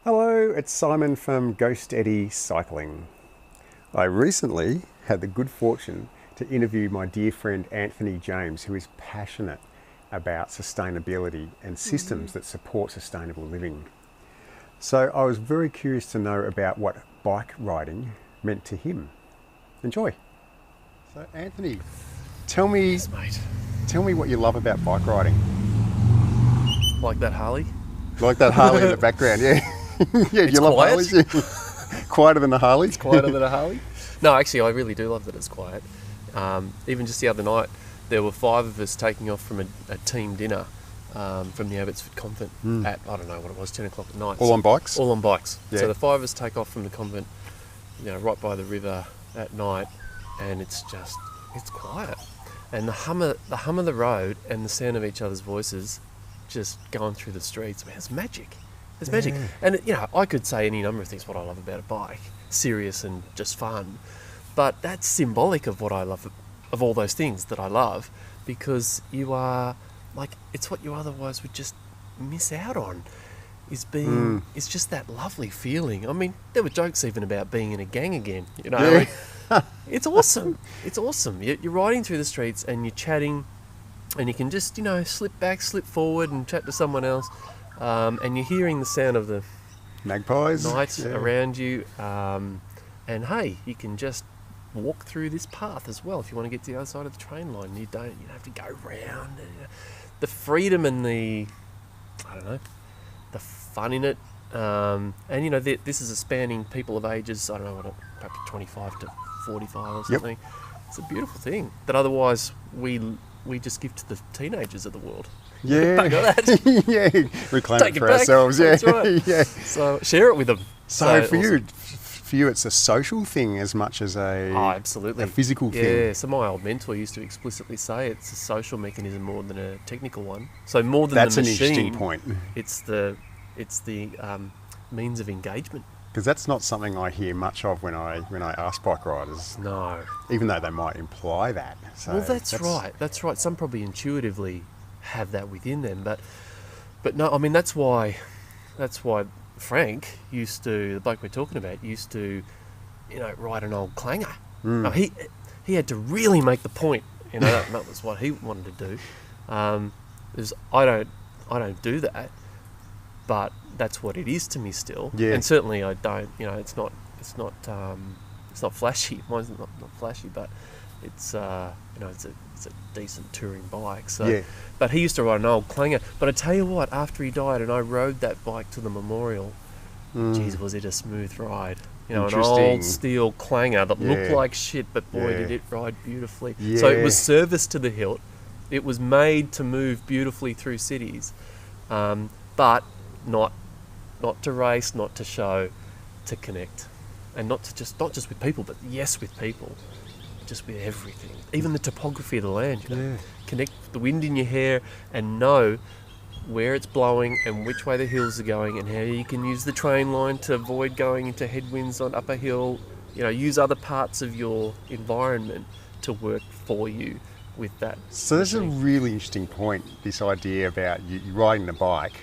Hello, it's Simon from Ghost Eddie Cycling. I recently had the good fortune to interview my dear friend Anthony James, who is passionate about sustainability and systems that support sustainable living. So I was very curious to know about what bike riding meant to him. Enjoy. So Anthony, tell me, Yes, mate. tell me what you love about bike riding. Like that Harley? Like that Harley in the background, yeah. Yeah, It's you love quiet. Harleys? Yeah. Quieter than the Harley? Quieter than a Harley? No, actually, I really do love that it's quiet. Even just the other night, there were 5 of us taking off from a team dinner from the Abbotsford Convent at, I don't know what it was, 10 o'clock at night. All on bikes? All on bikes. Yeah. So the 5 of us take off from the convent, right by the river at night, and it's quiet. And the hum of the road and the sound of each other's voices just going through the streets, man, it's magic. It's magic. Yeah. And, I could say any number of things what I love about a bike, serious and just fun, but that's symbolic of what I love, of all those things that I love, because you are, it's what you otherwise would just miss out on, it's just that lovely feeling. I mean, there were jokes even about being in a gang again, Yeah. It's awesome. It's awesome. You're riding through the streets and you're chatting, and you can just, slip back, slip forward and chat to someone else. And you're hearing the sound of the Magpies? night Yeah. around you. And hey, you can just walk through this path as well if you want to get to the other side of the train line. You don't have to go round. The freedom and the the fun in it. And this is a spanning people of ages, I don't know, perhaps 25 to 45 or Yep. something. It's a beautiful thing that otherwise we just give to the teenagers of the world. Yeah. Back of that. Yeah. Reclaim Take it it for back. ourselves. Yeah. That's right. Yeah. So share it with them. So for awesome. you, it's a social thing as much as Oh, absolutely. a physical Yeah, thing. so my old mentor used to explicitly say it's a social mechanism more than a technical one. So more than That's the an machine, interesting point. it's the means of engagement. Because that's not something I hear much of when I ask bike riders, No. even though they might imply that. So Well, that's right. That's right. Some probably intuitively have that within them, but no. I mean, that's why Frank the bloke we're talking about, used to, ride an old clanger. No, he had to really make the point. That was what he wanted to do. Is I don't do that, but that's what it is to me still. Yeah. And certainly I don't. It's not flashy. Mine's not flashy, but it's it's a decent touring bike. So, Yeah. but he used to ride an old clanger. But I tell you what, after he died, and I rode that bike to the memorial, geez, was it a smooth ride? An Interesting. old steel clanger that looked Yeah. like shit, but boy, Yeah. did it ride beautifully. So it Yeah. was service to the hilt. It was made to move beautifully through cities, but not to race, not to show, to connect, and not just with people, but yes, with people, just with everything, even the topography of the land. Yeah. Connect with the wind in your hair and know where it's blowing and which way the hills are going, and how you can use the train line to avoid going into headwinds on up a hill. Use other parts of your environment to work for you with that. So that's a machine. really interesting point, this idea about you riding the bike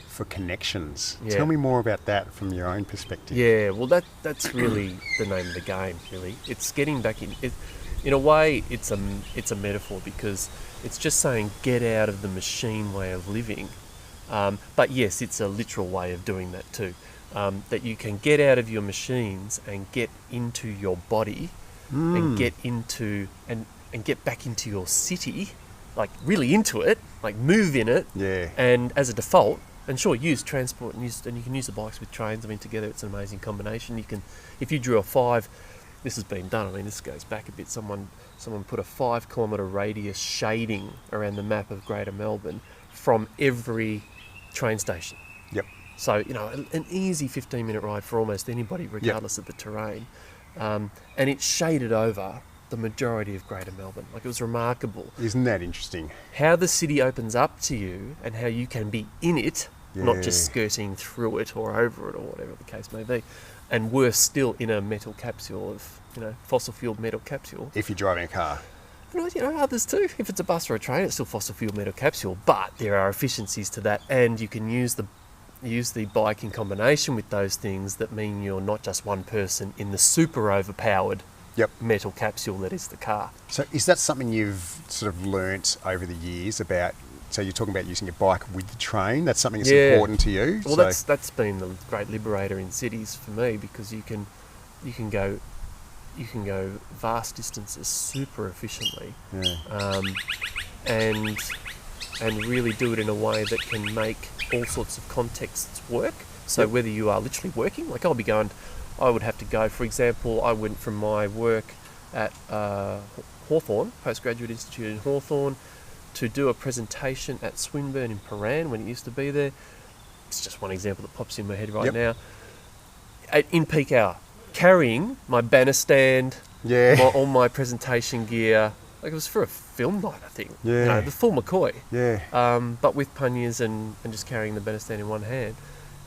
for connections. Yeah. Tell me more about that from your own perspective. Yeah, well, that's really the name of the game. Really, it's getting back in. In a way, it's a metaphor, because it's just saying get out of the machine way of living. But yes, it's a literal way of doing that too. That you can get out of your machines and get into your body, and get into and get back into your city, like really into it, like move in it. Yeah. And as a default. And sure, use transport and you can use the bikes with trains. I mean, together it's an amazing combination. You can, if you drew a 5, this has been done. I mean, this goes back a bit. Someone put a 5-kilometre radius shading around the map of Greater Melbourne from every train station. Yep. So an easy 15-minute ride for almost anybody, regardless of the terrain. And it shaded over the majority of Greater Melbourne. Like, it was remarkable Isn't that interesting? how the city opens up to you and how you can be in it, not just Yeah. skirting through it or over it or whatever the case may be. And worse still, in a metal capsule of, fossil fuel metal capsule. If you're driving a car. Others too. If it's a bus or a train, it's still fossil fuel metal capsule, but there are efficiencies to that, and you can use the use the bike in combination with those things that mean you're not just one person in the super overpowered Yep. metal capsule that is the car. So is that something you've sort of learnt over the years about? So you're talking about using your bike with the train. That's something that's important to you. Well, that's been the great liberator in cities for me, because you can go vast distances super efficiently, and really do it in a way that can make all sorts of contexts work. So whether you are literally working, like I would have to go, for example, I went from my work at Hawthorn, Postgraduate Institute in Hawthorn, to do a presentation at Swinburne in Paran when it used to be there. It's just one example that pops in my head right now. In peak hour, carrying my banner stand, all my presentation gear. Like, it was for a film night, I think. The full McCoy. But with panniers and just carrying the banner stand in one hand.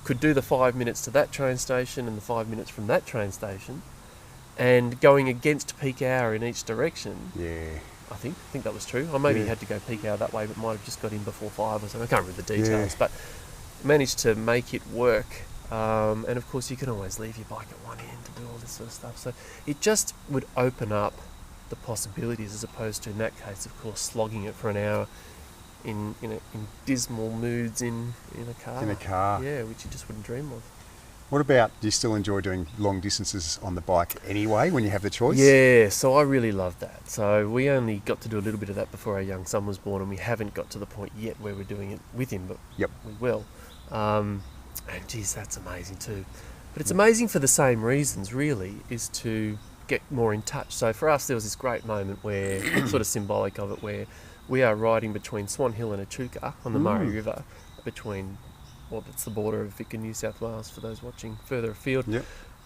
Could do the 5 minutes to that train station and the 5 minutes from that train station, and going against peak hour in each direction. I think that was true. I maybe had to go peak hour that way, but might have just got in before 5 or something. I can't remember the details, but managed to make it work. And of course, you can always leave your bike at one end to do all this sort of stuff. So it just would open up the possibilities, as opposed to, in that case, of course, slogging it for an hour in dismal moods in a car. In a car. Yeah, which you just wouldn't dream of. What about, do you still enjoy doing long distances on the bike anyway when you have the choice? Yeah, so I really love that. So we only got to do a little bit of that before our young son was born, and we haven't got to the point yet where we're doing it with him, but we will. And geez, that's amazing too. But it's amazing for the same reasons, really, is to get more in touch. So for us, there was this great moment where, sort of symbolic of it, where we are riding between Swan Hill and Echuca on the Murray River, between, well, that's the border of Vic and New South Wales for those watching further afield.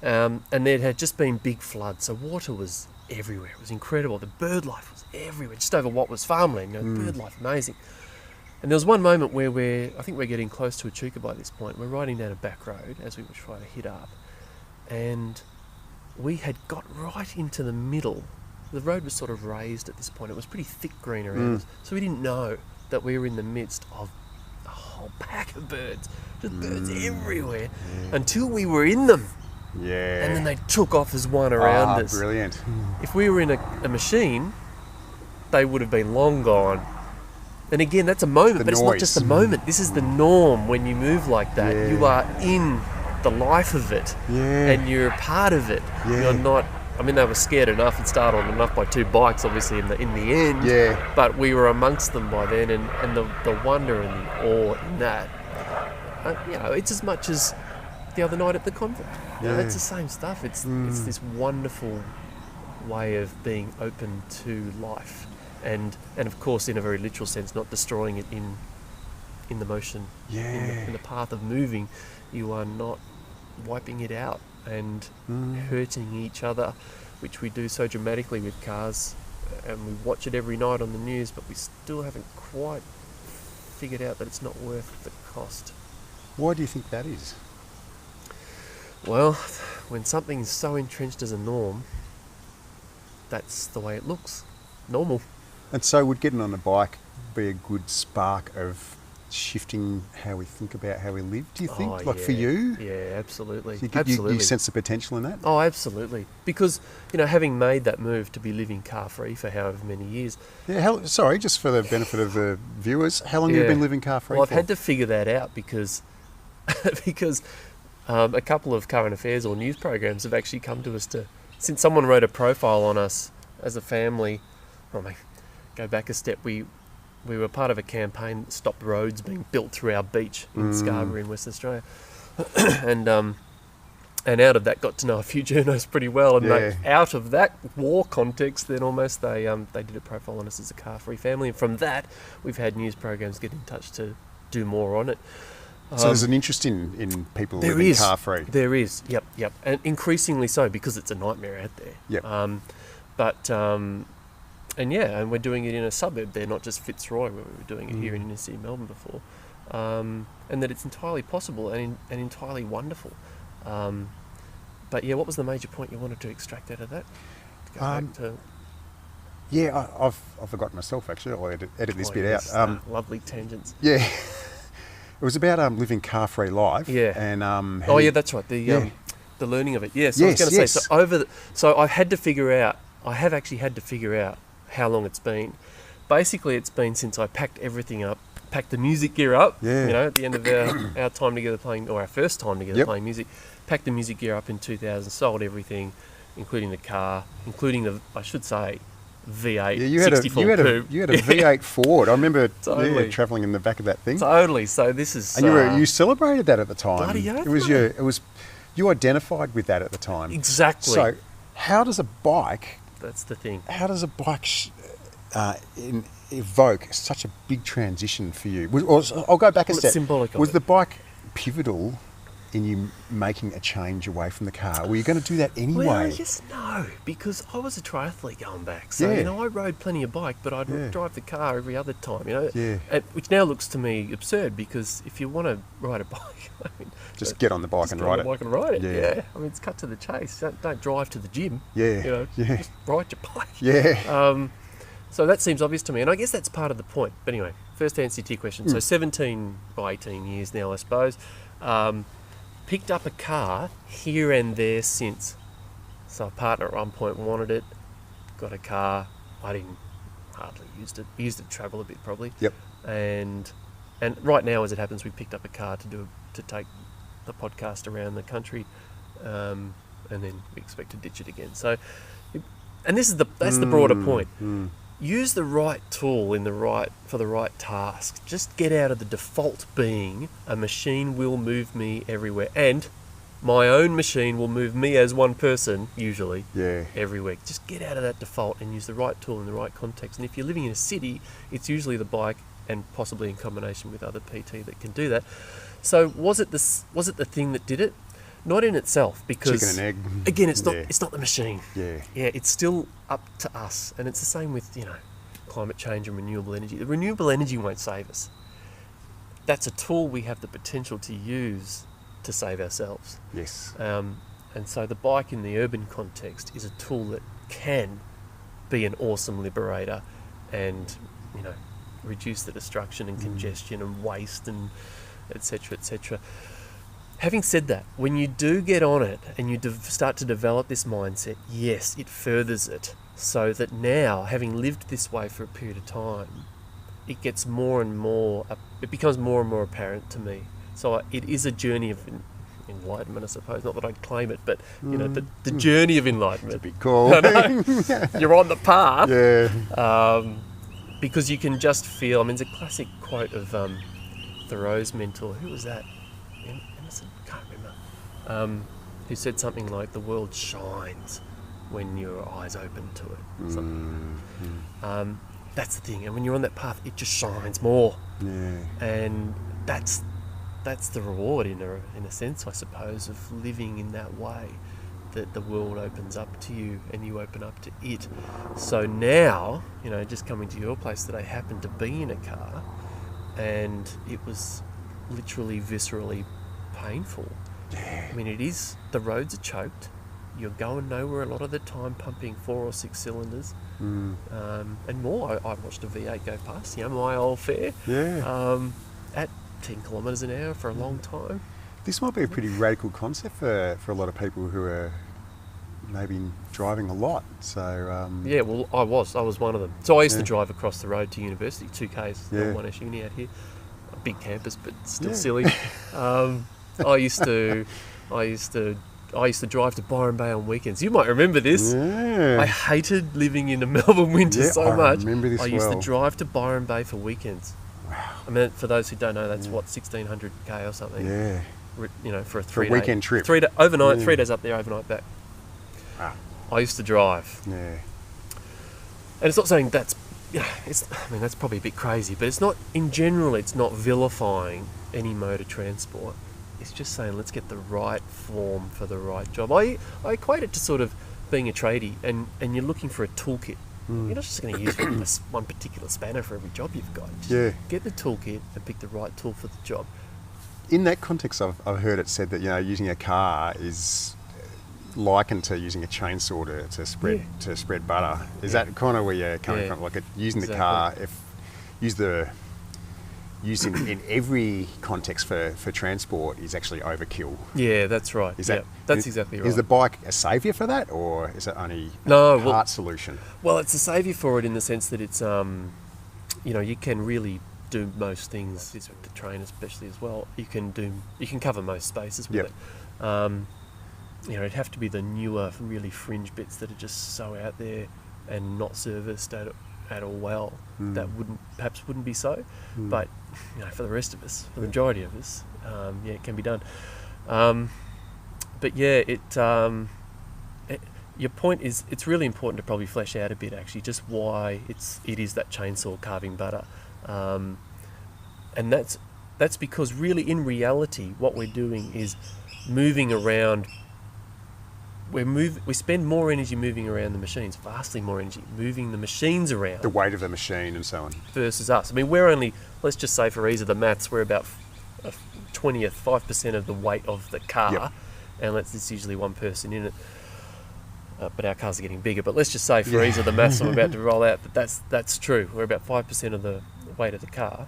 And there had just been big floods, so water was everywhere. It was incredible. The bird life was everywhere, just over what was farmland. Bird life, amazing. And there was one moment where I think we're getting close to Echuca by this point. We're riding down a back road as we were trying to hit up, and we had got right into the middle. The road was sort of raised at this point. It was pretty thick green around us, so we didn't know that we were in the midst of a whole pack of birds. Just birds everywhere, until we were in them. And then they took off as one around us. Brilliant. If we were in a machine, they would have been long gone. And again, that's a moment, but it's not just a moment. This is the norm when you move like that. You are in the life of it, and you're a part of it. You're not. I mean, they were scared enough and startled enough by two bikes, obviously, in the end. But we were amongst them by then, and the wonder and the awe in that. It's as much as the other night at the convent. It's the same stuff. It's this wonderful way of being open to life, and of course, in a very literal sense, not destroying it in the motion, in the path of moving. You are not wiping it out and hurting each other, which we do so dramatically with cars, and we watch it every night on the news, but we still haven't quite figured out that it's not worth the cost. Why do you think that is? Well, when something's so entrenched as a norm, that's the way it looks. Normal. And so would getting on a bike be a good spark of shifting how we think about how we live, do you think? For you? Yeah, absolutely. So you sense the potential in that? Oh, absolutely. Because, having made that move to be living car-free for however many years... Yeah, sorry, just for the benefit of the viewers, how long have you been living car-free Well, I've for? had to figure that out because a couple of current affairs or news programs have actually come to us since someone wrote a profile on us as a family. Go back a step, we were part of a campaign that stopped roads being built through our beach in Scarborough in Western Australia. and out of that got to know a few journos pretty well, and out of that war context then almost they did a profile on us as a car-free family, and from that we've had news programs get in touch to do more on it. So there's an interest in people living car-free? There is, yep. And increasingly so, because it's a nightmare out there. And we're doing it in a suburb there, not just Fitzroy, where we were doing it here in inner city Melbourne before. And that it's entirely possible and entirely wonderful. But what was the major point you wanted to extract out of that? To go back to... Yeah, I've forgotten myself, actually. I'll edit this bit out. Lovely tangents. Yeah. It was about living car-free life. Yeah. And Oh yeah, that's right. The learning of it. Yeah. So I was Yes, going to say, yes. so I had to figure out. I have actually had to figure out how long it's been. Basically, it's been since I packed everything up, packed the music gear up. Yeah. You know, at the end of our time together playing, or our first time together Yep. playing music, packed the music gear up in 2000, sold everything, including the car, including the, I should say, V8 Yeah, you had 64 coupe. you had a V8 Ford. I remember Totally. travelling in the back of that thing. Totally. So this is. And you celebrated that at the time. Bloody oath, It was you identified with that at the time. Exactly. So, how does a bike That's the thing. evoke such a big transition for you? I'll go back a Well, step. it's symbolic of Was it. the bike pivotal in you making a change away from the car? Were you going to do that anyway? Well, yes, no, because I was a triathlete going back. So, Yeah. I rode plenty of bike, but I'd Yeah. drive the car every other time, Yeah. which now looks to me absurd because if you want to ride a bike, I mean, Just get on the bike just and get on ride the it. bike and ride it. Yeah. Yeah. I mean, it's cut to the chase. Don't drive to the gym. Yeah. Yeah. Just ride your bike. Yeah. So that seems obvious to me, and I guess that's part of the point. But anyway, first answer to your question. So 17 by 18 years now, I suppose. Picked up a car here and there since. So a partner at one point wanted it, got a car. I didn't hardly used it. Used it to travel a bit probably. Yep. And right now, as it happens, we picked up a car to take the podcast around the country, and then we expect to ditch it again. So, and that's the broader point. Use the right tool for the right task. Just get out of the default being a machine will move me everywhere, and my own machine will move me as one person usually Yeah. everywhere. Just get out of that default and use the right tool in the right context. And if you're living in a city, it's usually the bike and possibly in combination with other PT that can do that. So was it the thing that did it? Not in itself, because Chicken and egg. again, it's not Yeah. it's not the machine. Yeah. Yeah, it's still up to us, and it's the same with climate change and renewable energy. The renewable energy won't save us. That's a tool we have the potential to use to save ourselves. Yes. And so the bike in the urban context is a tool that can be an awesome liberator, and reduce the destruction and congestion and waste and etc. etc. Having said that, when you do get on it and you start to develop this mindset, yes, it furthers it, so that now, having lived this way for a period of time, it gets more and more, it becomes more and more apparent to me. So it is a journey of enlightenment, I suppose. Not that I'd claim it, but the journey of enlightenment. Big call. You're on the path. Yeah. Because you can just feel. I mean, it's a classic quote of Thoreau's mentor. Who was that? Emerson? Can't remember. Who said something like, "The world shines when your eyes open to it." Something. That's the thing. And when you're on that path, it just shines more. Yeah. And that's the reward in a sense, I suppose, of living in that way. That the world opens up to you and you open up to it. So now, just coming to your place today, happened to be in a car, and it was literally viscerally painful. Yeah. I mean, the roads are choked. You're going nowhere a lot of the time, pumping 4 or 6 cylinders, and more. I watched a V8 go past, my old fare, Yeah. at 10 kilometres an hour for a long time. This might be a pretty radical concept for a lot of people who are maybe driving a lot. So Yeah, well, I was one of them. So I used to drive across the road to university, 2Ks, Yeah. Monash Uni out here, a big campus, but still Yeah. silly. I used to drive to Byron Bay on weekends. You might remember this. Yeah. I hated living in the Melbourne winter Yeah, so I much. remember this I used well. to drive to Byron Bay for weekends. Wow. I mean, for those who don't know, that's 1,600k or something. Yeah. For a For a 3-day weekend trip. overnight, Yeah. 3 days up there, overnight back. Wow. I used to drive. Yeah. And it's not saying that's, that's probably a bit crazy, but it's not, in general, it's not vilifying any mode of transport. It's just saying, let's get the right form for the right job. I equate it to sort of being a tradie, and you're looking for a toolkit. You're not just going to use one particular spanner for every job you've got. Just Yeah. get the toolkit and pick the right tool for the job. In that context, I've heard it said that using a car is likened to using a chainsaw to spread butter. Is that kind of where you're coming Yeah. from? Like using the Exactly. car, use the used in every context for transport is actually overkill. Yeah, that's right. That's exactly right. Is the bike a saviour for that, or is it only No, a part solution? Well, it's a saviour for it in the sense that it's, you can really do most things. With the train, especially as well. You can cover most spaces with it. It'd have to be the newer, really fringe bits that are just so out there and not serviced at all well. That wouldn't be so. But for the rest of us, the majority of us, it can be done. But yeah, your point is, it's really important to probably flesh out a bit actually just why it is that chainsaw carving butter, and that's because really in reality what we're doing is moving around. We spend more energy moving around the machines, vastly more energy moving the machines around. The weight of the machine and so on. Versus us. I mean, we're only, let's just say for ease of the maths, we're about 5% of the weight of the car, and it's usually one person in it. But our cars are getting bigger. But let's just say for ease of the maths, I'm about to roll out that that's true. We're about 5% of the weight of the car,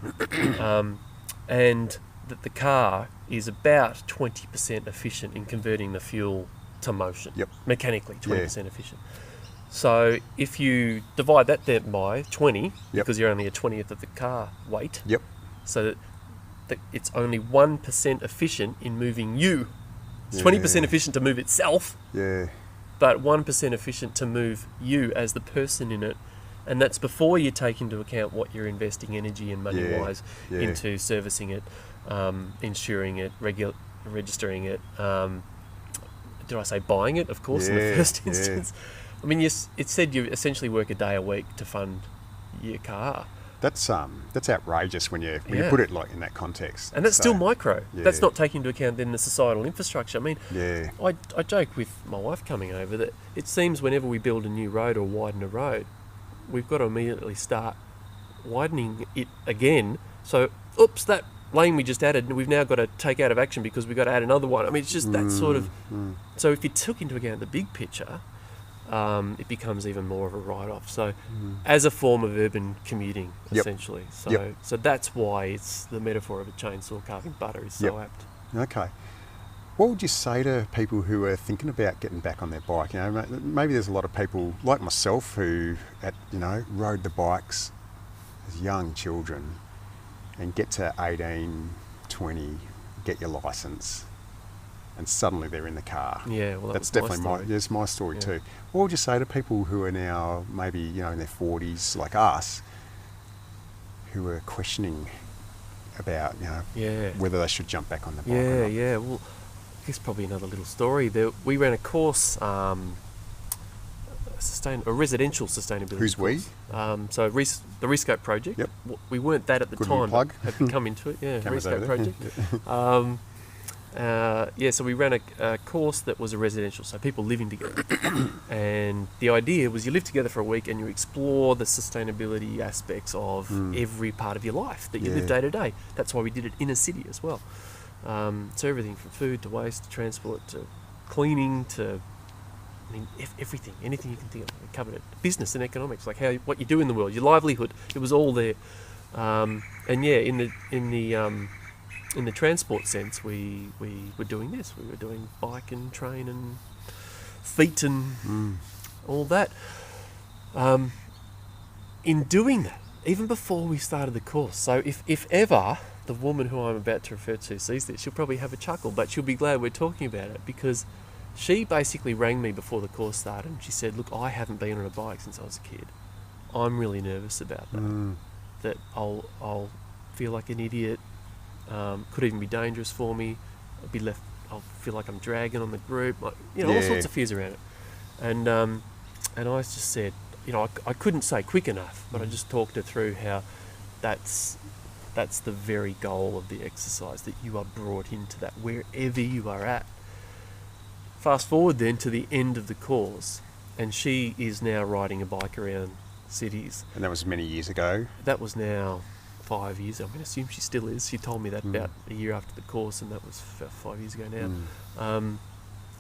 and that the car is about 20% efficient in converting the fuel to motion. Mechanically, 20% efficient. So if you divide that then by 20, because you're only a 20th of the car weight, so that it's only 1% efficient in moving you. It's 20% efficient to move itself, but 1% efficient to move you as the person in it. And that's before you take into account what you're investing energy and money-wise into servicing it, insuring it, registering it, did I say buying it? Of course, in the first instance. I mean, it said you essentially work a day a week to fund your car. That's outrageous when you put it like in that context. And that's still micro. That's not taking into account then the societal infrastructure. I mean, I joke with my wife coming over that it seems whenever we build a new road or widen a road, we've got to immediately start widening it again. So, oops, that lane we just added, we've now got to take out of action because we've got to add another one. I mean, it's just that sort of... So if you took into account the big picture, it becomes even more of a write-off. So as a form of urban commuting, essentially. So that's why it's the metaphor of a chainsaw carving butter is so apt. Okay. What would you say to people who are thinking about getting back on their bike? Maybe there's a lot of people like myself who, rode the bikes as young children and get to 18, 20, get your license, and suddenly they're in the car. Yeah, well, that's definitely my story too. What would you say to people who are now maybe in their 40s, like us, who are questioning about whether they should jump back on the bike? or not? Well, I guess probably another little story. We ran a course, a residential sustainability. Who's course. So the Rescope project. We weren't that at the time. Plug. But have come into it. Rescope project. So we ran a course that was a residential, so people living together. And the idea was you live together for a week and you explore the sustainability aspects of every part of your life that you live day to day. That's why we did it in a city as well. So everything from food to waste to transport to cleaning to everything, anything you can think of. We covered it. Business and economics, like what you do in the world, your livelihood. It was all there. In the transport sense, we were doing this. We were doing bike and train and feet and all that. In doing that, even before we started the course, so if ever the woman who I'm about to refer to sees this, she'll probably have a chuckle, but she'll be glad we're talking about it, because she basically rang me before the course started and she said, look, I haven't been on a bike since I was a kid. I'm really nervous about that. That I'll feel like an idiot. Could even be dangerous for me. I'll feel like I'm dragging on the group. All sorts of fears around it. And I just said, I couldn't say quick enough, but I just talked her through how that's the very goal of the exercise, that you are brought into that wherever you are at. Fast forward then to the end of the course, and she is now riding a bike around cities. And that was many years ago? That was now 5 years. I assume she still is. She told me that about a year after the course, and that was 5 years ago now.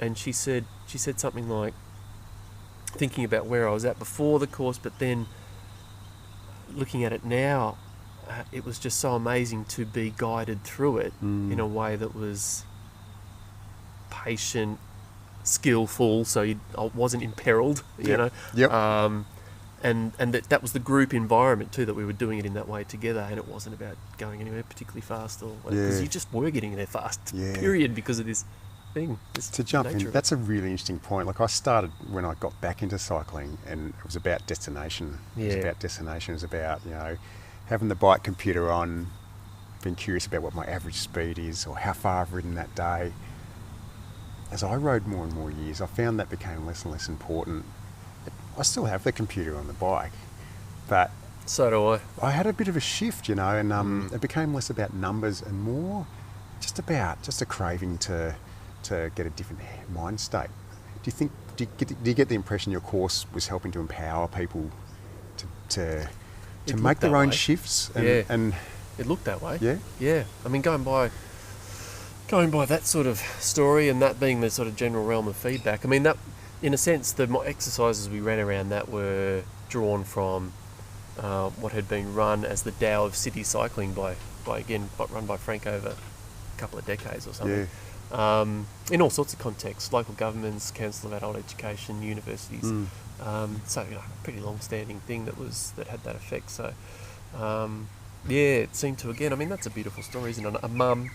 And she said something like, thinking about where I was at before the course, but then looking at it now, it was just so amazing to be guided through it in a way that was patient, skillful, so I wasn't imperiled, you know. Yep. And that was the group environment too, that we were doing it in that way together, and it wasn't about going anywhere particularly fast, or because you just were getting there fast, period, because of this thing. This to jump nature in, of it. that's a really interesting point. Like I started when I got back into cycling, and it was about destination. It was about destination. It was about, you know, having the bike computer on, being curious about what my average speed is or how far I've ridden that day. As I rode more and more years, I found that became less and less important. I still have the computer on the bike, but So do I. I had a bit of a shift, you know, and it became less about numbers and more just a craving to get a different mind state. Do you get the impression your course was helping to empower people to make their own shifts? And it looked that way. Yeah? Yeah. I mean, going by that sort of story, and that being the sort of general realm of feedback, I mean, that, in a sense, the exercises we ran around that were drawn from what had been run as the Tao of City Cycling run by Frank over a couple of decades or something. In all sorts of contexts, local governments, Council of Adult Education, universities. So, you know, a pretty long-standing thing that had that effect. So, it seemed to, again, I mean, that's a beautiful story, isn't it? A mum,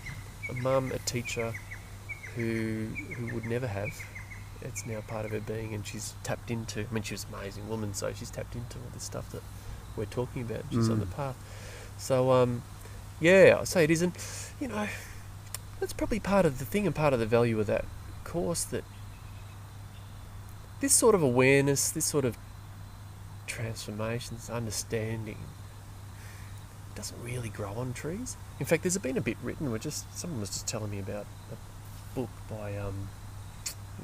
a teacher who would never have. It's now part of her being, and she's tapped into, I mean, she was an amazing woman, so she's tapped into all this stuff that we're talking about. She's on the path. So, I say it isn't, you know, that's probably part of the thing and part of the value of that course, that this sort of awareness, this sort of transformation, this understanding doesn't really grow on trees. In fact, there's been a bit written, someone was just telling me about a book by, it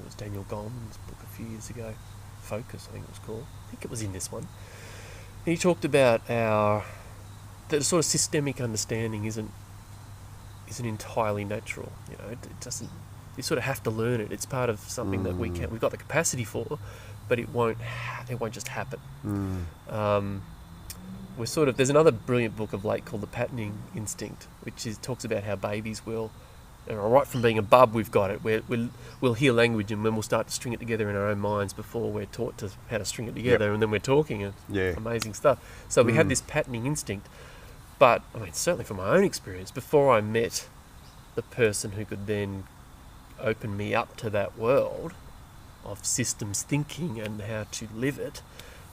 was Daniel Goleman's book a few years ago, Focus, I think it was called. I think it was in this one. And he talked about that the sort of systemic understanding isn't entirely natural. You know, it doesn't. You sort of have to learn it. It's part of something that we've got the capacity for, but it won't just happen. There's another brilliant book of late called The Patterning Instinct, which talks about how babies will, right from being a bub, we've got it. We'll hear language, and then we'll start to string it together in our own minds before we're taught how to string it together, and then we're talking, and amazing stuff. So we have this patterning instinct. But, I mean, certainly from my own experience, before I met the person who could then open me up to that world of systems thinking and how to live it,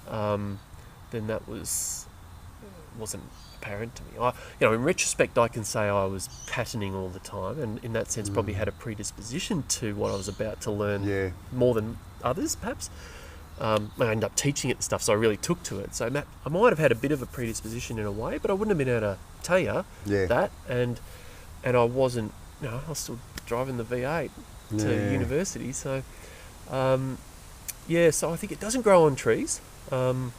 then that wasn't apparent to me. In retrospect, I can say I was patterning all the time, and in that sense probably had a predisposition to what I was about to learn more than others, perhaps. I ended up teaching it and stuff, so I really took to it. So I might have had a bit of a predisposition in a way, but I wouldn't have been able to tell you that. And I wasn't, I was still driving the V8 to university. So, so I think it doesn't grow on trees. It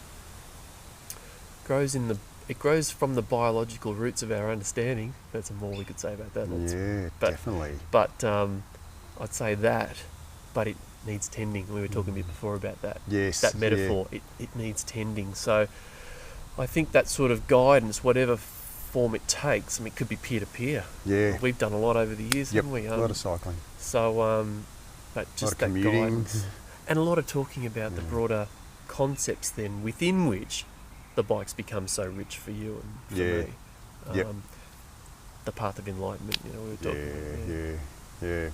grows from the biological roots of our understanding. That's more we could say about that. Definitely. But I'd say that, but it needs tending. We were talking a bit before about that. Yes. That metaphor, it needs tending. So I think that sort of guidance, whatever form it takes, I mean, it could be peer-to-peer. Yeah. We've done a lot over the years, haven't we? A lot of cycling. So, but just that commuting. guidance. And a lot of talking about the broader concepts then within which the bikes become so rich for you and for me. The path of enlightenment, we were talking about. Yeah.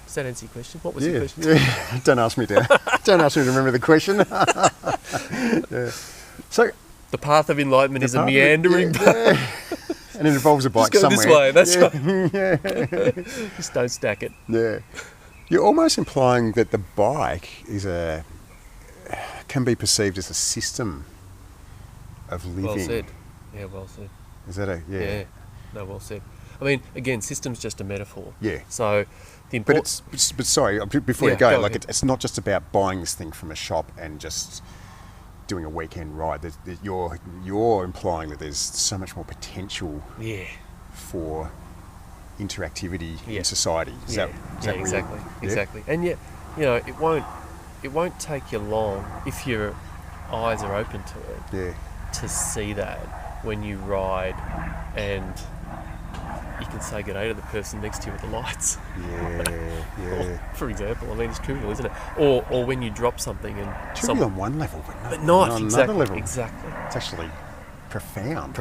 Does that answer your question? What was your question? Yeah. Don't ask me to remember the question. So the path of enlightenment is a meandering path. And it involves a bike Just go somewhere. this way, that's right. Just don't stack it. Yeah. You're almost implying that the bike can be perceived as a system of living. Well said. Yeah, well said. Is that Yeah. No, well said. I mean, again, system's just a metaphor. Yeah. So the But sorry, before you go, ahead. it's not just about buying this thing from a shop and just doing a weekend ride. You're implying that there's so much more potential for interactivity in society. Is that exactly, exactly. And yet, it won't take you long if your eyes are open to it to see that. when you ride and you can say good day to the person next to you with the lights. Yeah. For example, I mean, it's trivial, isn't it? Or when you drop something and Trivial on one level, but not on exactly, another level. Exactly. It's actually profound.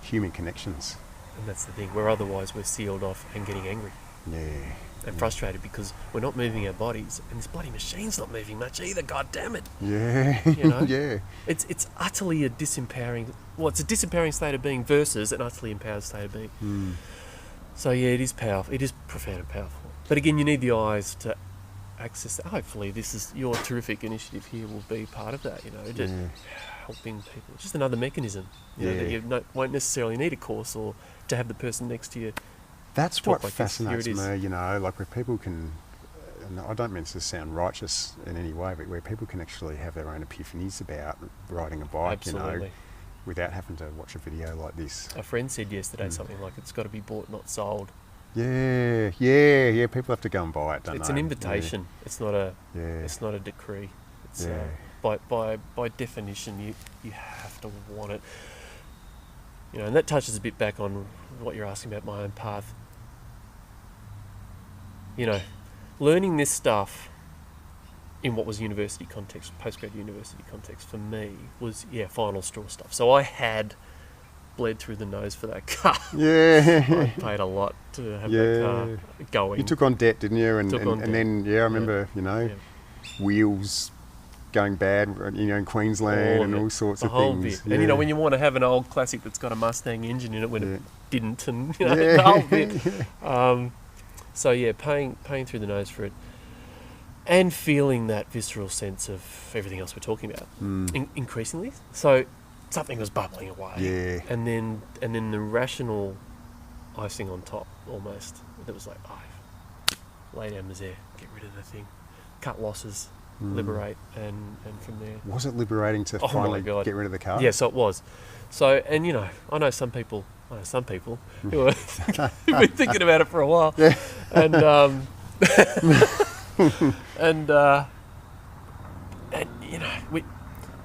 Human connections. And that's the thing. Where otherwise we're sealed off and getting angry. Yeah. And frustrated because we're not moving our bodies, and this bloody machine's not moving much either. God damn it! Yeah. You know? Yeah. It's utterly a disempowering. Well, it's a disempowering state of being versus an utterly empowered state of being. So yeah, it is powerful. It is profound and powerful. But again, you need the eyes to access that. Hopefully, this is your terrific initiative here will be part of that. You know, just helping people. Just another mechanism. You know, that you won't necessarily need a course or to have the person next to you. That's what like fascinates me, you know, like where people can, and I don't mean to sound righteous in any way, but where people can actually have their own epiphanies about riding a bike, Absolutely. you know, without having to watch a video like this. A friend said yesterday something like, it's got to be bought, not sold. Yeah, people have to go and buy it, don't they? It's an invitation. Yeah. It's not a decree. It's by definition, you have to want it. You know, and that touches a bit back on what you're asking about my own path. You know, learning this stuff in what was university context, postgrad university context for me was, final straw stuff. So I had bled through the nose for that car. Yeah. I paid a lot to have that car going. You took on debt, didn't you? And then, I remember, wheels going bad, in Queensland and all sorts of things. Bit. And when you want to have an old classic that's got a Mustang engine in it when it didn't, and the whole bit. Paying through the nose for it, and feeling that visceral sense of everything else we're talking about, increasingly. So something was bubbling away, and then the rational icing on top, almost. That was like, lay down misère, get rid of the thing, cut losses. Liberate and from there. Was it liberating to finally get rid of the car? Yeah, so it was. So, and I know some people who are who've been thinking about it for a while. Yeah. And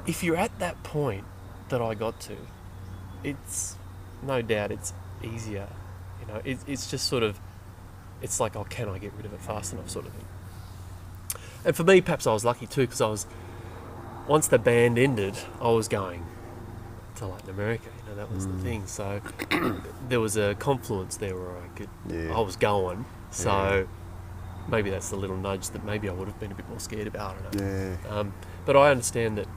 if you're at that point that I got to, it's no doubt it's easier. It's just sort of, it's like, can I get rid of it fast enough, sort of thing. And for me, perhaps I was lucky too, because once the band ended, I was going to Latin America. That was the thing. So there was a confluence there where I was going. So maybe that's the little nudge that maybe I would have been a bit more scared about. I don't know. Yeah. But I understand that,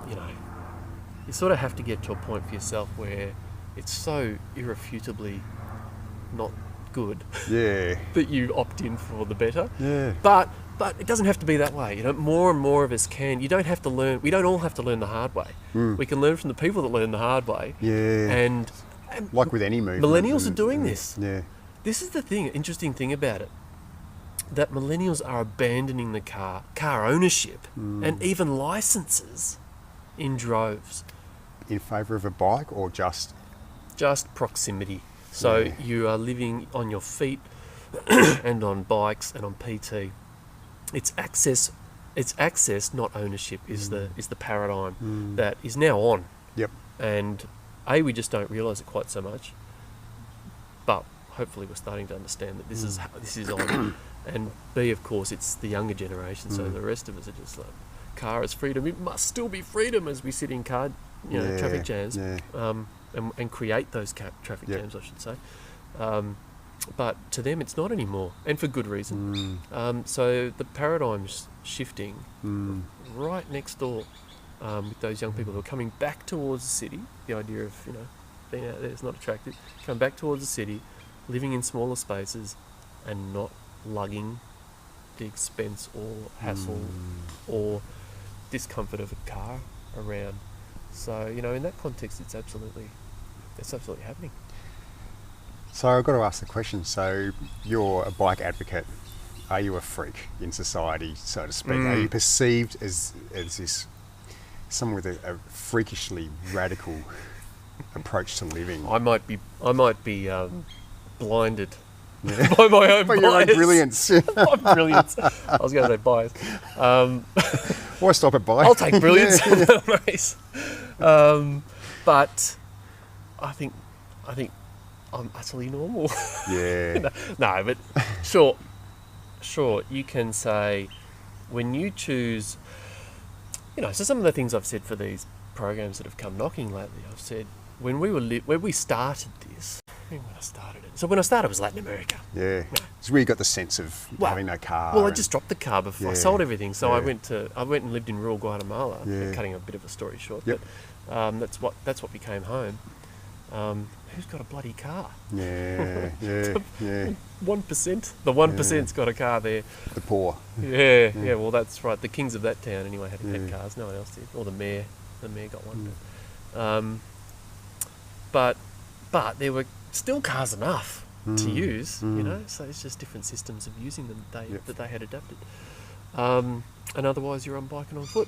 you sort of have to get to a point for yourself where it's so irrefutably not good that you opt in for the better. Yeah. But it doesn't have to be that way. More and more of us can. You don't have to learn. We don't all have to learn the hard way. We can learn from the people that learn the hard way. Yeah. And like with any movement. Millennials are doing this. Yeah. This is the interesting thing about it. That millennials are abandoning the car ownership, and even licenses in droves. In favour of a bike or just proximity. So you are living on your feet and on bikes and on PT. It's access, not ownership, is the paradigm that is now on. Yep. And we just don't realise it quite so much. But hopefully we're starting to understand that this is on. And B, of course, it's the younger generation. So the rest of us are just like, car is freedom. It must still be freedom as we sit in traffic jams, and create those traffic jams, I should say. But to them, it's not anymore, and for good reason. So the paradigm's shifting right next door with those young people who are coming back towards the city. The idea of being out there is not attractive. Come back towards the city, living in smaller spaces, and not lugging the expense or hassle or discomfort of a car around. So in that context, it's absolutely happening. So I've got to ask the question. So you're a bike advocate. Are you a freak in society, so to speak? Are you perceived as this someone with a freakishly radical approach to living? I might be blinded by my own by your own brilliance. My brilliance. I was going to say bias. Why stop at bias? I'll take brilliance. But I think I'm utterly normal. Yeah. No, but sure, you can say when you choose, so some of the things I've said for these programs that have come knocking lately, I've said when we started this, when I started it. So when I started, it was Latin America. Yeah. It's where you got the sense of having no car. Well, I just dropped the car before I sold everything. So I went and lived in rural Guatemala. Yeah. Cutting a bit of a story short, Yep. but that's what became home. Who's got a bloody car? Yeah, yeah, yeah. 1%. The 1%'s got a car there. The poor. Yeah. Well, that's right. The kings of that town anyway had cars. No one else did. Or the mayor. The mayor got one. But there were still cars enough to use. So it's just different systems of using them that they had adapted. And otherwise, you're on bike and on foot.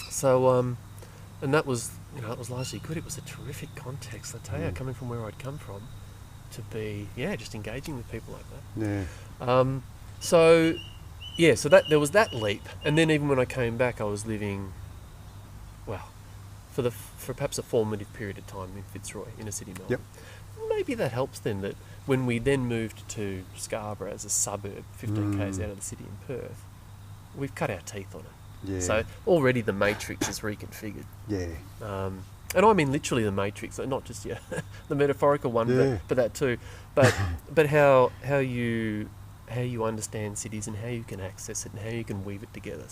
So and that was it was largely good. It was a terrific context, I tell you, coming from where I'd come from, to be just engaging with people like that. Yeah. So that there was that leap, and then even when I came back, I was living, for perhaps a formative period of time in Fitzroy, inner city Melbourne. Yep. Maybe that helps then, that when we then moved to Scarborough as a suburb, 15 k's out of the city in Perth, we've cut our teeth on it. Yeah. So already the matrix is reconfigured. Yeah. And I mean literally the matrix, not just the metaphorical one, but that too. But how you understand cities and how you can access it and how you can weave it together.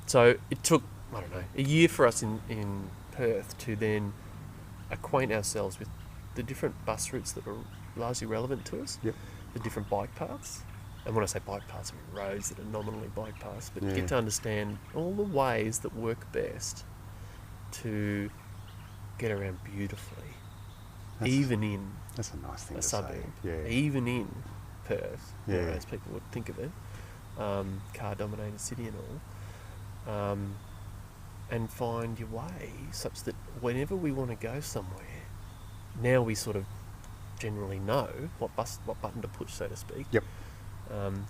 So it took, I don't know, a year for us in Perth to then acquaint ourselves with the different bus routes that were largely relevant to us. Yep. The different bike paths. And when I say bike paths, I mean roads that are nominally bike paths, but get to understand all the ways that work best to get around beautifully, even in that's a nice thing a to suburb, say. Yeah. even in Perth, as people would think of it, car-dominated city and all, and find your way such that whenever we want to go somewhere, now we sort of generally know what button to push, so to speak. Yep.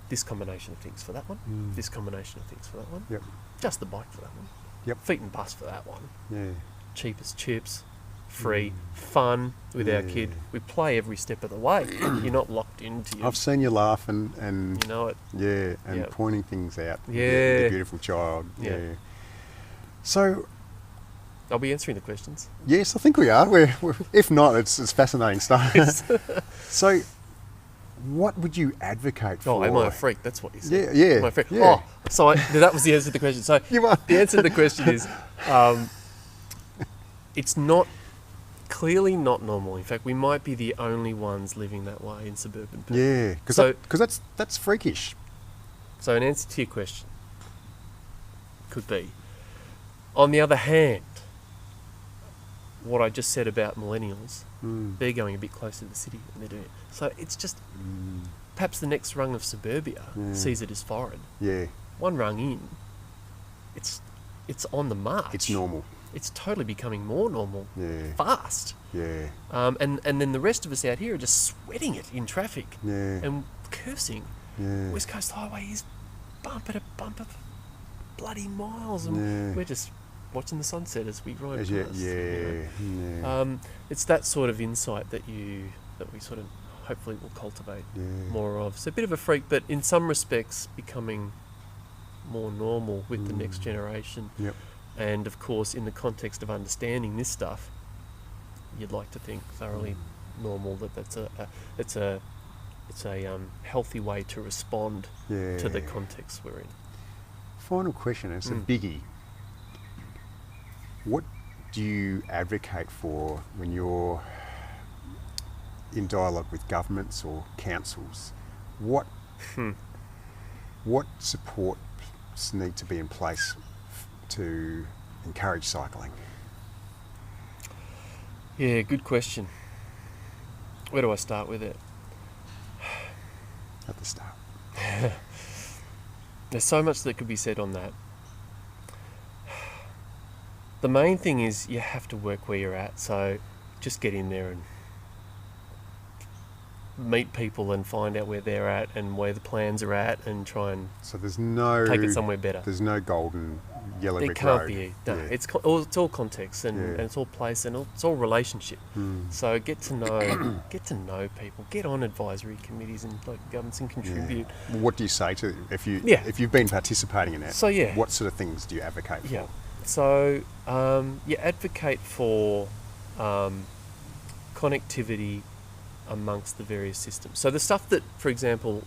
This combination of things for that one. This combination of things for that one. Yep. Just the bike for that one. Yep. Feet and bus for that one. Yeah. Cheap as chips. Free. Fun with our kid. We play every step of the way. You're not locked into your... I've seen you laugh and you know it. Yeah, and pointing things out. Yeah. The beautiful child. Yeah. Yeah. So... Are we answering the questions? Yes, I think we are. We're if not, it's fascinating stuff. So... what would you advocate for? Oh, am I a freak? That's what you said. Yeah. Am I a freak? Yeah. Oh, so that was the answer to the question. So You are. the answer to the question is, it's clearly not normal. In fact, we might be the only ones living that way in suburban Perth. Yeah, because that's freakish. So an answer to your question could be, on the other hand, what I just said about millennials, they're going a bit closer to the city and they're doing it. So it's just perhaps the next rung of suburbia sees it as foreign. Yeah. One rung in, it's on the march. It's normal. It's totally becoming more normal. Yeah. Fast. Yeah. And then the rest of us out here are just sweating it in traffic. Yeah. And cursing. Yeah. West Coast Highway is bumper to bumper for bloody miles, and we're just watching the sunset as we ride past. It's that sort of insight that we sort of hopefully will cultivate more of. So a bit of a freak, but in some respects becoming more normal with the next generation. Yep. And of course, in the context of understanding this stuff, you'd like to think thoroughly normal it's a healthy way to respond to the context we're in. Final question, it's a biggie. What do you advocate for when you're in dialogue with governments or councils? What supports need to be in place to encourage cycling? Yeah, good question. Where do I start with it? At the start. There's so much that could be said on that. The main thing is you have to work where you're at, so just get in there and meet people and find out where they're at and where the plans are at and try and So there's no take it somewhere better. There's no golden yellow There brick can't road. be. No, Yeah. it's all context and it's all place and it's all relationship. So get to know people. Get on advisory committees and local governments and contribute. Yeah. What do you say to if Yeah. you've been participating in it? So, yeah. What sort of things do you advocate for? Yeah. So you advocate for connectivity amongst the various systems. So the stuff that, for example,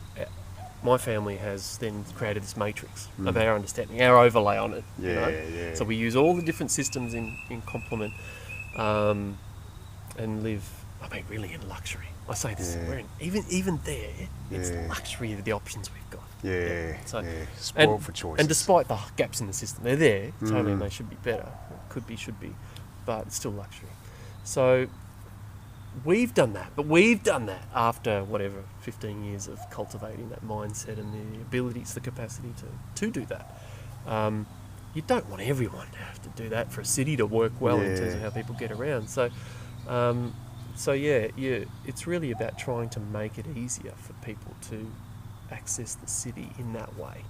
my family has then created this matrix of our understanding, our overlay on it. you know? Yeah. So we use all the different systems in complement and live, I mean, really in luxury. I say this, Yeah. we're in, even there, it's Yeah. luxury of the options we've got. Yeah. So- yeah. Spoiled for choices. And despite the gaps in the system, they're there. Totally, and they should be better. Could be, should be, but it's still luxury. So we've done that, but we've done that after whatever 15 years of cultivating that mindset and the abilities, the capacity to do that. You don't want everyone to have to do that for a city to work well in terms of Yeah. how people get around. So, it's really about trying to make it easier for people to access the city in that way.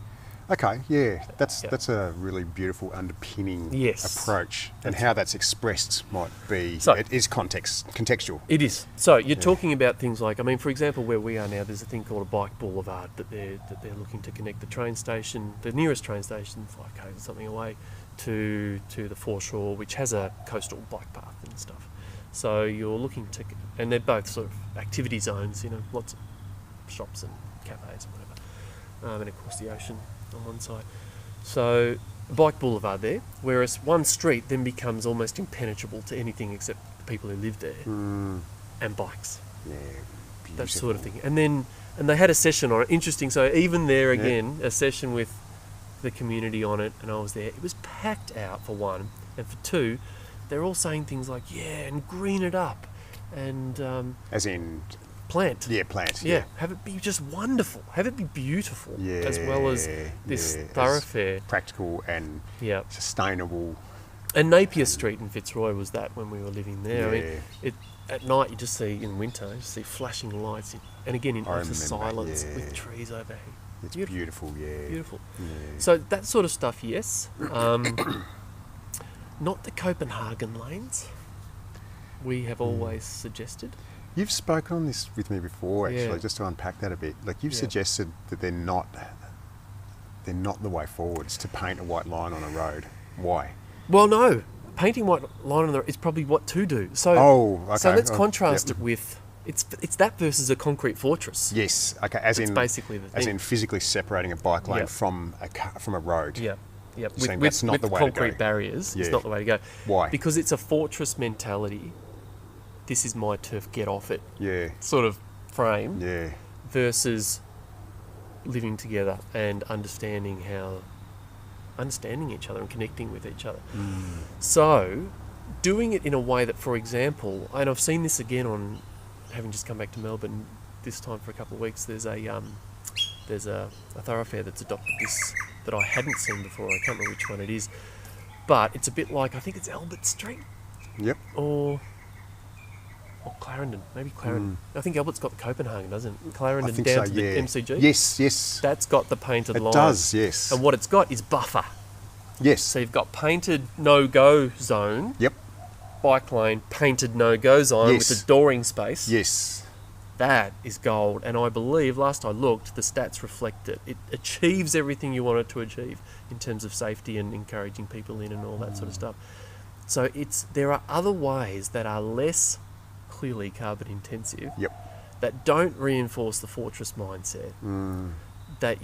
Okay, yeah, that's Yeah. a really beautiful underpinning Yes. approach, and how that's expressed might be. So- it is contextual. It is. So you're talking about things like, I mean, for example, where we are now, there's a thing called a bike boulevard that they're looking to connect the train station, the nearest train station, 5 km something away, to the foreshore, which has a coastal bike path and stuff. So you're looking to, and they're both sort of activity zones, lots of shops and cafes and whatever, and of course the ocean on one side. So a bike boulevard there, whereas one street then becomes almost impenetrable to anything except the people who live there and bikes, Yeah, that sort of thing. And they had a session on it. Interesting. So even there Yeah. again, a session with the community on it, and I was there. It was packed out for one, and for two, they're all saying things like, "Yeah, and green it up, and As in, plant." plants. Yeah, have it be just wonderful. Have it be beautiful, Yeah, as well as this yeah, thoroughfare. as practical and Yeah. sustainable. And Napier Street in Fitzroy was that when we were living there. I Yeah. mean, at night you just see, in winter, you just see flashing lights, and again in I utter remember, silence yeah. with trees overhead. It's beautiful. Yeah. Beautiful. Yeah. So that sort of stuff, yes. Not the Copenhagen lanes. We have always suggested. You've spoken on this with me before, actually, Yeah. just to unpack that a bit. Like, you've Yeah. suggested that they're not the way forwards to paint a white line on a road. Why? Well, no, painting white line on the is probably what to do. So, Okay. so let's Oh, contrast yep. it with it's that versus a concrete fortress. Yes. Okay. As That's in basically the as thing. in physically separating a bike lane Yep. from a road. Yeah, yeah. saying that's not with the way to concrete go. barriers, Yeah. it's not the way to go. Why? Because it's a fortress mentality. This is my turf. Get off it. Yeah. Sort of frame Yeah. versus living together and understanding each other and connecting with each other. So, doing it in a way that, for example, and I've seen this again on having just come back to Melbourne this time for a couple of weeks. There's a thoroughfare that's adopted this that I hadn't seen before. I can't remember which one it is, but it's a bit like, I think it's Albert Street Yep. or Clarendon, maybe Clarendon. I think Albert's got the Copenhagen, doesn't it? Clarendon I think down so. to Yeah. the MCG. Yes. Yes. That's got the painted It line. does. Yes. And what it's got is buffer. Yes. So you've got painted no-go zone, Yep. bike lane, painted no-go zone Yes. with a dooring space. Yes. That is gold. And I believe, last I looked, the stats reflect it. It achieves everything you want it to achieve in terms of safety and encouraging people in and all that sort of stuff. So there are other ways that are less clearly carbon intensive Yep. that don't reinforce the fortress mindset that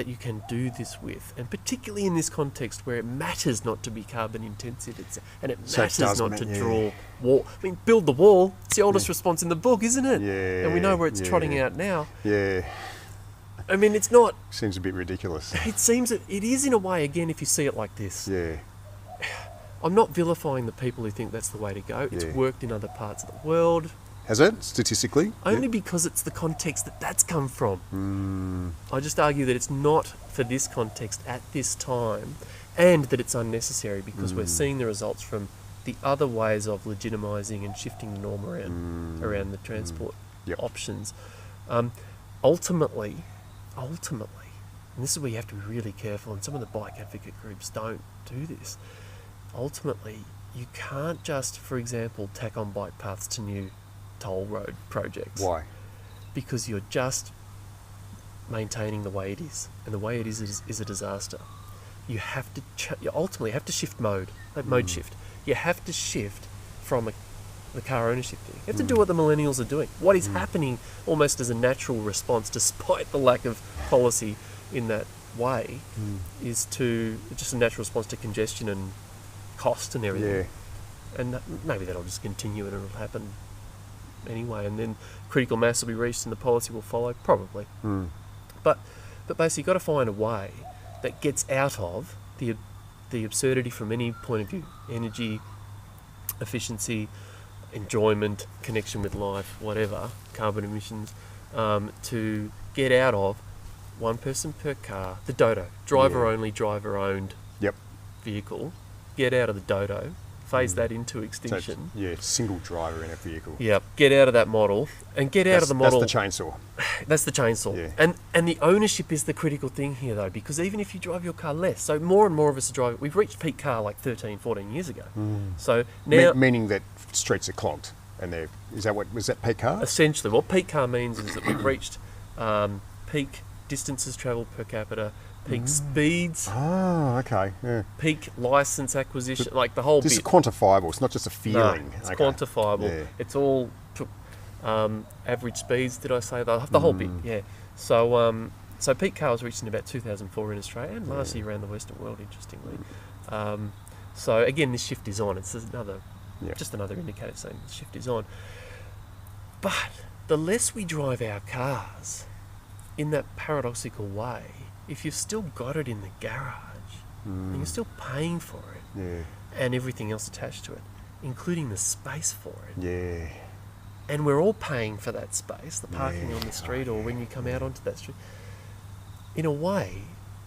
you can do this with, and particularly in this context where it matters not to be carbon intensive, and it So it matters does not to yeah. draw wall. I mean, build the wall. It's the oldest response in the book, isn't it? Yeah, And we know where it's yeah. trotting out now. Yeah. I mean, it's not. Seems a bit ridiculous. It seems that it is in a way. Again, if you see it like this, Yeah. I'm not vilifying the people who think that's the way to go. It's Yeah. worked in other parts of the world. Has it statistically? Only because it's the context that's come from. I just argue that it's not for this context at this time, and that it's unnecessary because we're seeing the results from the other ways of legitimising and shifting the norm around the transport Yep. options. Ultimately, and this is where you have to be really careful, and some of the bike advocate groups don't do this. Ultimately, you can't just, for example, tack on bike paths to new toll road projects. Why? Because you're just maintaining the way it is, and the way it is a disaster. You have to you ultimately have to shift mode, that mode shift. You have to shift from the car ownership thing. You have to do what the millennials are doing. What is happening almost as a natural response, despite the lack of policy in that way, is to just a natural response to congestion and cost and everything. Yeah. And maybe that'll just continue and it'll happen anyway, and then critical mass will be reached and the policy will follow, probably. But basically, you've got to find a way that gets out of the absurdity from any point of view: energy, efficiency, enjoyment, connection with life, whatever, carbon emissions, to get out of one person per car, the Dodo, driver-only, driver-owned Yep. vehicle. Get out of the Dodo, phase that into extinction. So, single driver in a vehicle. Yep, get out of that model and get out of the model. That's the chainsaw. That's the chainsaw. Yeah. And the ownership is the critical thing here, though, because even if you drive your car less, so more and more of us are driving. We've reached peak car like 13, 14 years ago. So now, Meaning that streets are clogged, and was that peak car? essentially, what peak car means is that we've reached peak distances travelled per capita, peak speeds, Oh, okay. Yeah. peak license acquisition, like the whole This is bit. quantifiable. It's not just a feeling. No, it's Okay. quantifiable. Yeah. It's all average speeds. Did I say the whole bit? Yeah. So so peak car was reached in about 2004 in Australia and last year around the Western world. Interestingly, so again, this shift is on. It's just another indicator saying the shift is on. But the less we drive our cars, in that paradoxical way, if you've still got it in the garage, and you're still paying for it, Yeah. and everything else attached to it, including the space for it. Yeah. And we're all paying for that space, the parking Yeah. on the street or when you come out onto that street. In a way,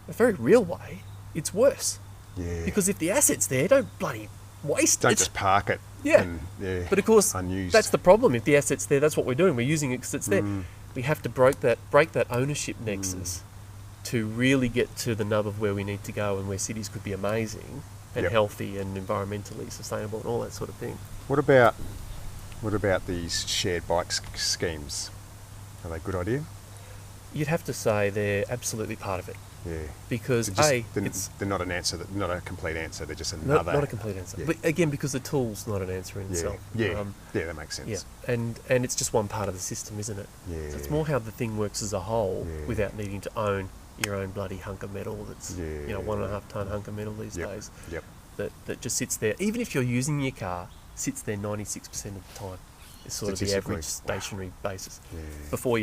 a very real way, it's worse. Yeah. Because if the asset's there, don't bloody waste Don't it. just park it. Yeah. And, But of course, unused. that's the problem. If the asset's there, that's what we're doing. We're using it because it's there. We have to break that ownership nexus to really get to the nub of where we need to go and where cities could be amazing and Yep. healthy and environmentally sustainable and all that sort of thing. What about these shared bike schemes? Are they a good idea? You'd have to say they're absolutely part of it Yeah. because They're not an answer. Not a complete answer. They're just another. not a complete answer. Yeah. But again, because the tool's not an answer in Yeah. itself. Yeah. Yeah. That makes sense. Yeah, and it's just one part of the system, isn't it? Yeah. So it's more how the thing works as a whole Yeah. without needing to own your own bloody hunk of metal that's, Yeah. 1.5 ton hunk of metal these Yep. days Yep. that just sits there. Even if you're using your car, sits there 96% of the time. It's sort of the Statistically. average stationary basis Yeah. before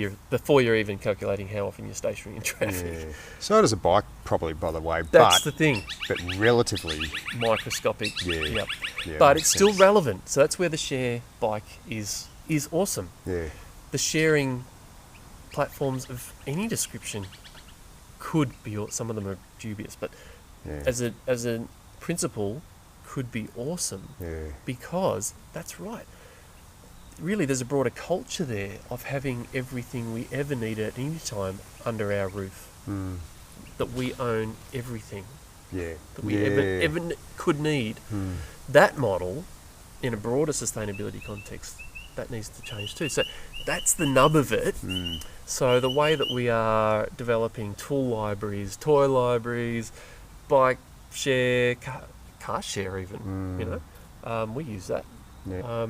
you're even calculating how often you're stationary in traffic. Yeah. So does a bike, probably, by the way. That's but the thing. but relatively. Microscopic. Yeah. Yep. Yeah, But makes it's still sense. relevant. So that's where the share bike is awesome. Yeah. The sharing platforms of any description could be, some of them are dubious, but Yeah. as a principle could be awesome Yeah. because that's right. Really, there's a broader culture there of having everything we ever need at any time under our roof. That we own everything Yeah. that we Yeah. ever could need. That model, in a broader sustainability context, that needs to change too. So that's the nub of it. So the way that we are developing tool libraries, toy libraries, bike share, car share even, we use that. Yeah.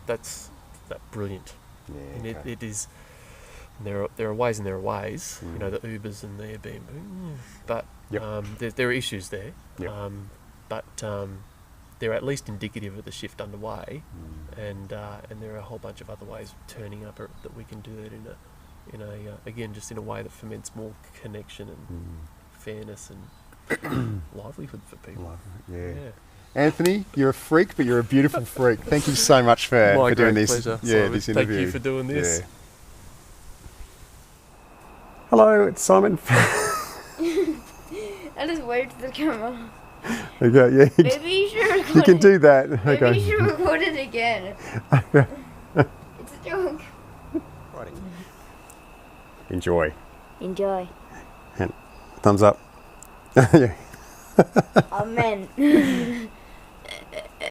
That's brilliant. Yeah, And okay. it is. There are ways and there are ways. The Ubers and the Airbnb, but Yep. there are issues there. Yep. But they're at least indicative of the shift underway, and there are a whole bunch of other ways of turning up that we can do it in a again just in a way that foments more connection and fairness and livelihood for people. Yeah. Yeah. Anthony, you're a freak, but you're a beautiful freak. Thank you so much for My doing great this. pleasure, Yeah, Simon. this interview. Thank you for doing this. Yeah. Hello, it's Simon. I just waved to the camera. Okay, yeah. Maybe you should record You can it. do that. Maybe Okay. you should record it again. It's a joke. Enjoy. Enjoy. And Thumbs up. Yeah. Amen.